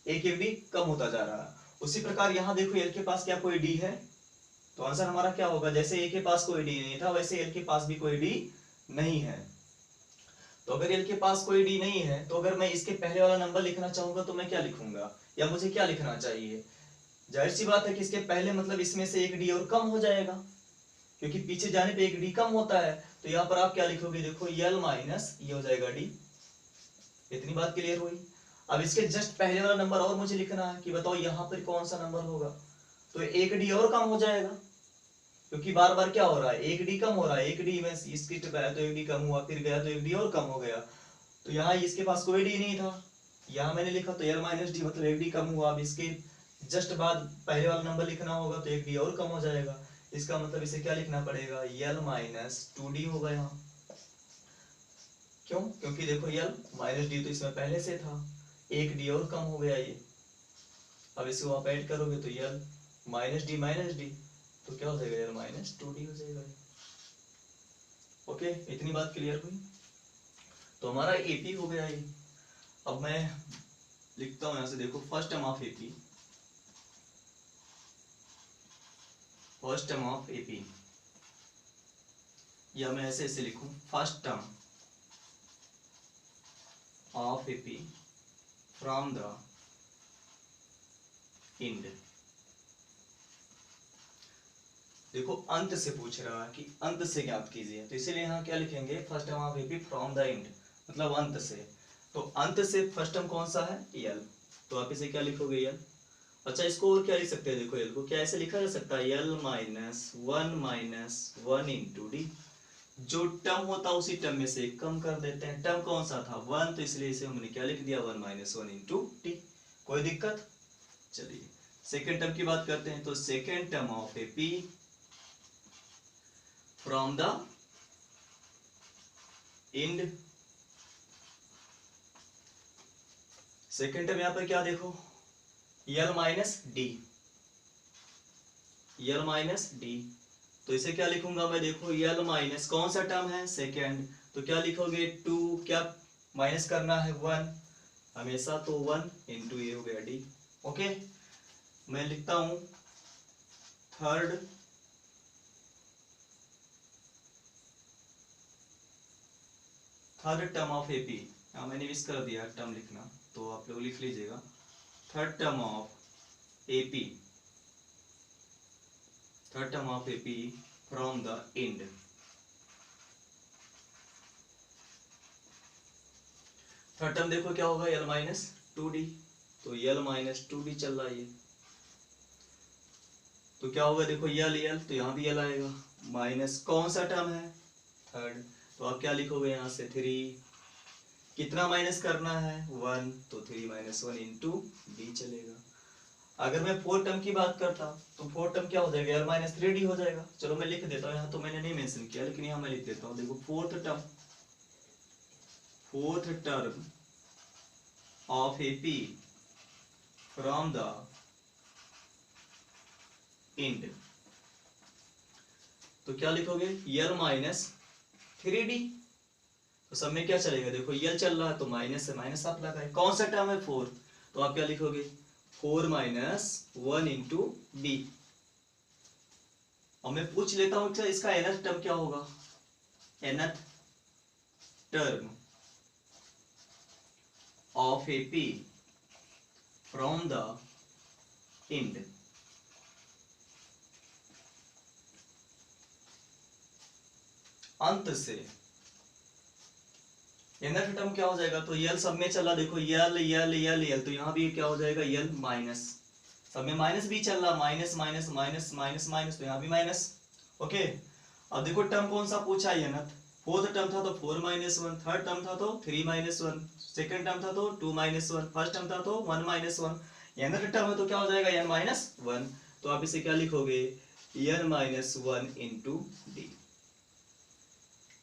एक एक d कम होता जा रहा है। उसी प्रकार यहाँ देखो l के पास क्या कोई d है, तो आंसर हमारा क्या होगा, जैसे a के पास कोई d नहीं था वैसे l के पास भी कोई d नहीं है। तो अगर l के पास कोई d नहीं है तो अगर मैं इसके पहले वाला नंबर लिखना चाहूंगा तो मैं क्या लिखूंगा, या मुझे क्या लिखना चाहिए। जाहिर सी बात है कि इसके पहले मतलब इसमें से एक d और कम हो जाएगा, क्योंकि पीछे जाने पे एक d कम होता है। तो यहाँ पर आप क्या लिखोगे, देखो l माइनस ये हो जाएगा d। इतनी बात क्लियर हुई। अब इसके जस्ट पहले वाला नंबर और मुझे लिखना है कि बताओ यहाँ पर कौन सा नंबर होगा, तो एक d और कम हो जाएगा, क्योंकि बार बार क्या हो रहा है, एक डी कम हो रहा है, एक डी में इसकी स्टेप आया तो एक डी कम हुआ, फिर गया तो एक डी और कम हो गया। तो यहाँ इसके पास कोई डी नहीं था, यहाँ मैंने लिखा तो l माइनस डी, मतलब एक डी कम हुआ। अब इसके जस्ट बाद पहले वाला नंबर लिखना होगा तो एक डी और कम हो जाएगा, इसका मतलब इसे क्या लिखना पड़ेगा, l माइनस 2d होगा यहाँ। क्यों, क्योंकि देखो l माइनस डी तो इसमें पहले से था, एक डी और कम हो गया ये। अब इसको आप ऐड करोगे तो l माइनस डी तो क्या हो जाएगा, l माइनस 2d हो जाएगा। ओके, इतनी बात क्लियर हुई। तो हमारा एपी हो गया ये। अब मैं लिखता हूं यहां से, देखो first term of AP, first term of AP, या मैं ऐसे ऐसे लिखूं, first term of AP from the end. देखो अंत से पूछ रहा है कि अंत से ज्ञात कीजिए, तो इसीलिए यहाँ क्या लिखेंगे, first term of AP from the end, मतलब अंत से। तो अंत से फर्स्ट टर्म कौन सा है, यल, तो आप इसे क्या लिखोगे, यल। अच्छा इसको और क्या लिख सकते हैं, देखो यल को क्या ऐसे लिखा जा सकता है, यल माइनस वन इंटू डी। जो टर्म होता है उसी टर्म में से एक कम कर देते हैं। टर्म कौन सा था, 1, तो इसलिए इसे हमने क्या लिख दिया, 1 माइनस 1 इंटू टी। कोई दिक्कत। चलिए सेकेंड टर्म की बात करते हैं। तो second term of AP from the end. Second term यहां पर क्या देखो, L minus D, L minus D. तो इसे क्या लिखूंगा मैं, देखो यल माइनस कौन सा टर्म है, सेकेंड, तो क्या लिखोगे 2, क्या माइनस करना है 1 हमेशा, तो 1 इंटू ये हो गया डी। ओके, मैं लिखता हूं थर्ड टर्म ऑफ एपी। हाँ मैंने मिस कर दिया टर्म लिखना, तो आप लोग लिख लीजिएगा third term of AP, third term of AP from the end. Third term देखो क्या होगा, यल माइनस 2d, तो यल माइनस 2d चल रहा है ये, तो क्या होगा देखो यल यल, तो यहाँ भी यल आएगा, माइनस कौन सा टर्म है, थर्ड, तो आप क्या लिखोगे यहाँ से 3, कितना माइनस करना है 1, तो 3 माइनस 1 इंटू डी चलेगा। अगर मैं फोर्थ टर्म की बात करता तो फोर्थ टर्म क्या हो जाएगा, यल माइनस 3d हो जाएगा। चलो मैं लिख देता हूँ, यहाँ तो मैंने नहीं मेंशन किया, लेकिन यहाँ मैं लिख देता हूँ, देखो fourth term of AP from the end, तो क्या लिखोगे यल माइनस 3d, तो सब में क्या चलेगा, देखो यल चल रहा है तो माइनस से माइनस आप लगाए, कौन सा टर्म है फोर्थ, तो आप क्या लिखोगे 4 माइनस 1 इंटू डी। और मैं पूछ लेता हूं क्या इसका nth टर्म क्या होगा, nth term of AP from the end, अंत से nth टर्म क्या हो जाएगा, तो यल सब में चला, देखो यल यल यल यल, तो यहाँ भी क्या हो जाएगा यल माइनस, सब में माइनस भी चल रहा, minus minus minus minus minus, तो यहाँ भी माइनस। ओके, अब देखो टर्म कौन सा पूछा है nth, फोर्थ टर्म था तो 4 माइनस 1, थर्ड टर्म था तो 3 माइनस 1, सेकेंड टर्म था तो 2 माइनस 1, फर्स्ट टर्म था तो 1 माइनस 1, nth टर्म है तो क्या हो जाएगा n माइनस 1, तो आप इसे क्या लिखोगे n minus 1 into D.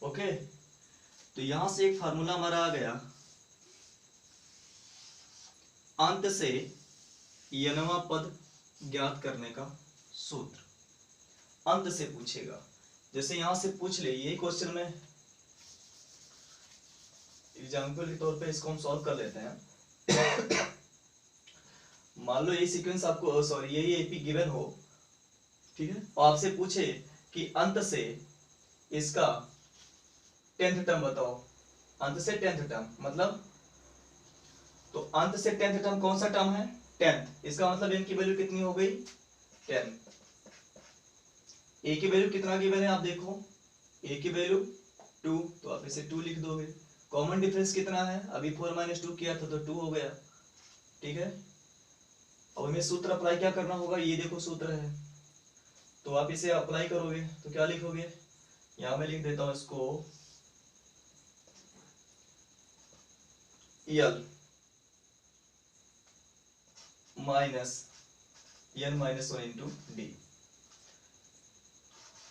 Okay, तो यहां से एक फार्मूला हमारा आ गया, अंत से nवां पद ज्ञात करने का सूत्र, अंत से पूछेगा, जैसे यहां से पूछ ले, यही क्वेश्चन में एग्जाम्पल के तौर पे इसको हम सॉल्व कर लेते हैं। मान लो ये सीक्वेंस आपको, सॉरी यही एपी गिवन हो, ठीक है, और आपसे पूछे कि अंत से इसका 10th टर्म बताओ, अंत से 10th टर्म मतलब, तो अंत से 10th टर्म कौन सा टर्म है 10th, इसका मतलब n की वैल्यू कितनी हो गई 10, a की वैल्यू कितना गिवन है आप देखो, a की वैल्यू 2, तो आप इसे 2 लिख दोगे, कॉमन डिफरेंस कितना है, अभी 4 माइनस 2 किया था तो 2 हो गया, ठीक है। अब हमें सूत्र अप्लाई क्या करना होगा, ये देखो सूत्र है, तो आप इसे अप्लाई करोगे तो क्या लिखोगे, यहां मैं लिख देता हूं इसको L minus n minus 1 into D.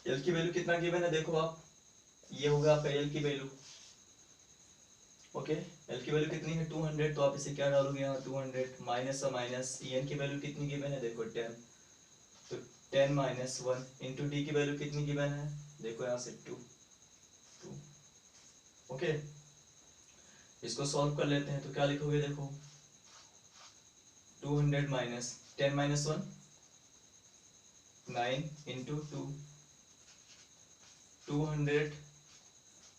L की वैल्यू कितना गिवन है देखो आप, ये होगा आपका यल की वैल्यू, ओके, एल की वैल्यू कितनी है 200, तो आप इसे क्या डालोगे यहाँ 200 माइनस और माइनस, एन की वैल्यू कितनी गिवन है देखो 10, तो 10 माइनस 1 इंटू डी की वैल्यू कितनी गिवन है देखो यहाँ से 2, ओके, इसको सॉल्व कर लेते हैं, तो क्या लिखोगे देखो 200 माइनस 10 माइनस 1 9 इंटू 2, 200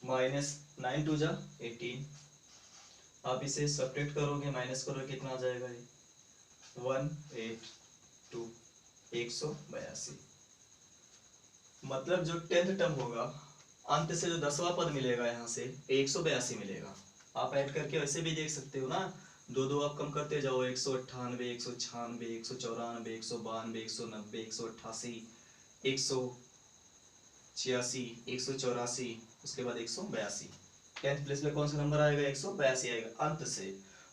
माइनस 9 2 जा 18, आप इसे सब्ट्रैक्ट करोगे माइनस करोगे कितना आ जाएगा ये 182 182, मतलब जो 10th टर्म होगा अंत से जो 10वां पद मिलेगा यहाँ से 182 मिलेगा। आप ऐड करके वैसे भी देख सकते हो ना, दो दो आप कम करते जाओ, 198 196 194 192 190 188 186 184, उसके बाद 182, 10th प्लेस में कौन सा नंबर आएगा 182 आएगा अंत से।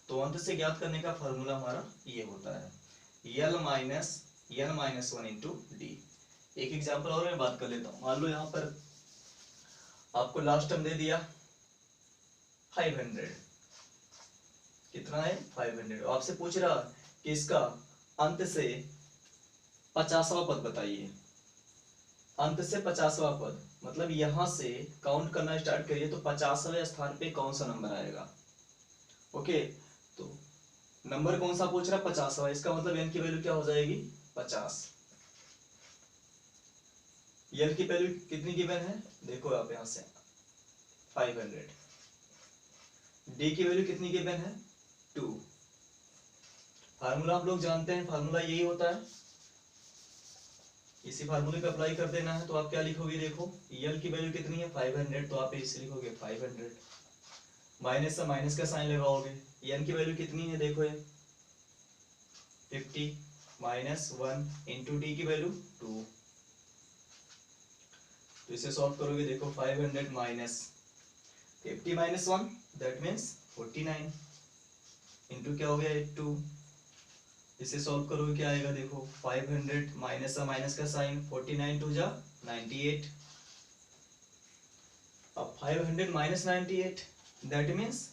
तो अंत से ज्ञात करने का फॉर्मूला हमारा ये होता है यल माइनस 1 इंटू डी। एक एग्जाम्पल और मैं बात कर लेता हूँ, मान लो यहाँ पर आपको लास्ट टर्म दे दिया 500, कितना है 500। आपसे पूछ रहा कि इसका अंत से 50वां पद बताइए, अंत से 50वां पद, मतलब यहां से काउंट करना स्टार्ट करिए तो 50वें स्थान पे कौन सा नंबर आएगा। ओके, तो नंबर कौन सा पूछ रहा है 50वां, इसका मतलब n की वैल्यू क्या हो जाएगी 50। l की वैल्यू कितनी गिवन है, देखो आप यहां से 500। d की वैल्यू कितनी गिवन है 2। फार्मूला आप लोग जानते हैं, फार्मूला यही होता है, इसी फार्मूले पे अप्लाई कर देना है। तो आप क्या लिखोगे, देखो यल की वैल्यू कितनी है 500, तो आप इसे लिखोगे 500, माइनस से माइनस का साइन लगाओगे। एन की वैल्यू कितनी है, देखो ये 50 माइनस 1 इंटू डी की वैल्यू 2। तो इसे सॉल्व करोगे, देखो 500 minus 50 minus 1 that means 49 into क्या हो गया 2। इसे सॉल्व करोगे क्या आएगा, देखो 500 माइनस का साइन 49 टू जा 98। अब 500 माइनस 98 दैट मीन्स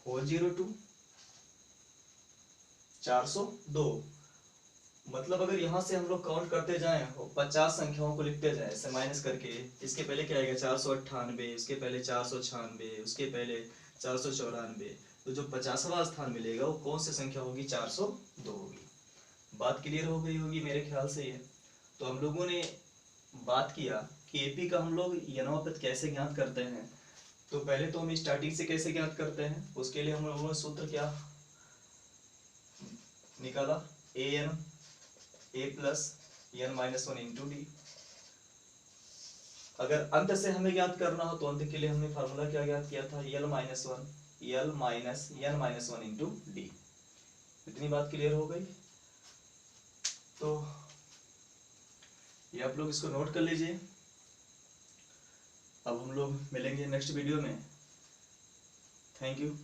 402, 402। मतलब अगर यहां से हम लोग काउंट करते जाएं और 50 संख्याओं को लिखते जाएं ऐसे माइनस करके, इसके पहले क्या आएगा 498, उसके पहले 496, उसके पहले 494, तो जो 50वां स्थान मिलेगा वो कौन सी संख्या होगी 402 होगी। बात क्लियर हो गई होगी मेरे ख्याल से ये। तो हम लोगों ने बात किया कि एपी का हम लोग यनोपद कैसे ज्ञात करते हैं। तो पहले तो हम स्टार्टिंग से कैसे ज्ञात करते हैं, उसके लिए हम लोगों ने सूत्र क्या निकाला, A N A plus N minus 1 into D. अगर अंत से हमें ज्ञात करना हो तो अंत के लिए हमने फार्मूला क्या ज्ञात किया था, L minus N minus 1 into D. इतनी बात क्लियर हो गई। तो ये आप लोग इसको नोट कर लीजिए। अब हम लोग मिलेंगे नेक्स्ट वीडियो में। Thank you.